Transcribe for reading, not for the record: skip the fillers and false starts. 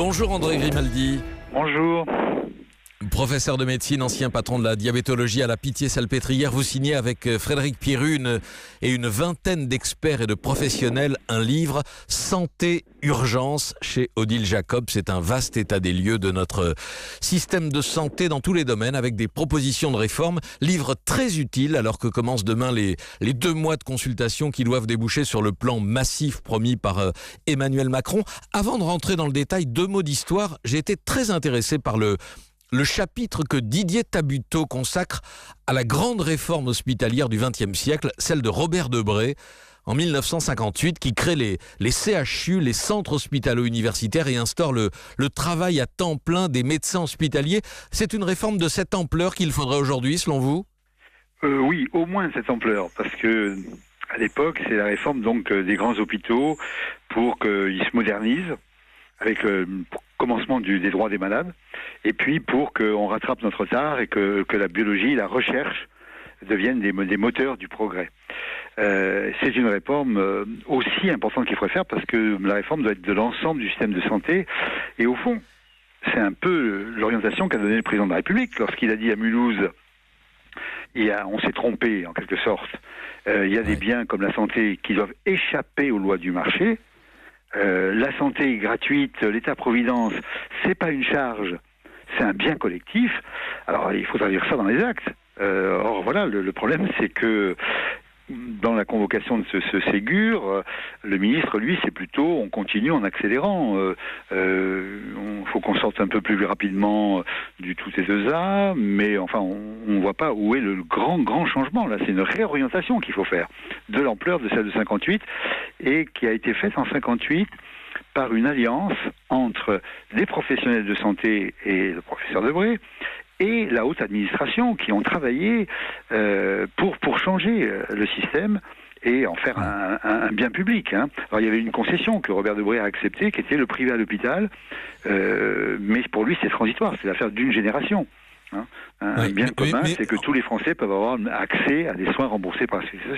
Bonjour André Grimaldi. Bonjour. Professeur de médecine, ancien patron de la diabétologie à la Pitié-Salpêtrière, vous signez avec Frédéric Pierru et une vingtaine d'experts et de professionnels un livre « Santé Urgence » chez Odile Jacob. C'est un vaste état des lieux de notre système de santé dans tous les domaines avec des propositions de réforme. Livre très utile alors que commencent demain les 2 mois de consultation qui doivent déboucher sur le plan massif promis par Emmanuel Macron. Avant de rentrer dans le détail, 2 mots d'histoire. J'ai été très intéressé par le chapitre que Didier Tabuteau consacre à la grande réforme hospitalière du XXe siècle, celle de Robert Debré, en 1958, qui crée les CHU, les centres hospitalo-universitaires, et instaure le travail à temps plein des médecins hospitaliers. C'est une réforme de cette ampleur qu'il faudrait aujourd'hui, selon vous ? Oui, au moins cette ampleur, parce que à l'époque, c'est la réforme donc des grands hôpitaux pour qu'ils se modernisent, avec le commencement des droits des malades, et puis pour qu'on rattrape notre retard et que la biologie, la recherche deviennent des moteurs du progrès. C'est une réforme aussi importante qu'il faudrait faire parce que la réforme doit être de l'ensemble du système de santé, et au fond, c'est un peu l'orientation qu'a donnée le président de la République lorsqu'il a dit à Mulhouse, on s'est trompé en quelque sorte, il y a des biens comme la santé qui doivent échapper aux lois du marché. La santé gratuite, l'État-providence, c'est pas une charge, c'est un bien collectif. Alors il faut traduire ça dans les actes. Or voilà, le problème c'est que dans la convocation de ce Ségur, le ministre, lui, c'est plutôt on continue en accélérant. Il faut qu'on sorte un peu plus rapidement du tout et de ça, mais enfin, on voit pas où est le grand changement. Là, c'est une réorientation qu'il faut faire, de l'ampleur de celle de 58, et qui a été faite en 58 par une alliance entre des professionnels de santé et le professeur Debré, et la haute administration qui ont travaillé pour changer le système et en faire un bien public. Alors il y avait une concession que Robert Debré a acceptée, qui était le privé à l'hôpital, mais pour lui c'est transitoire, c'est l'affaire d'une génération. Un bien commun, c'est que tous les Français peuvent avoir accès à des soins remboursés par la Sécurité sociale.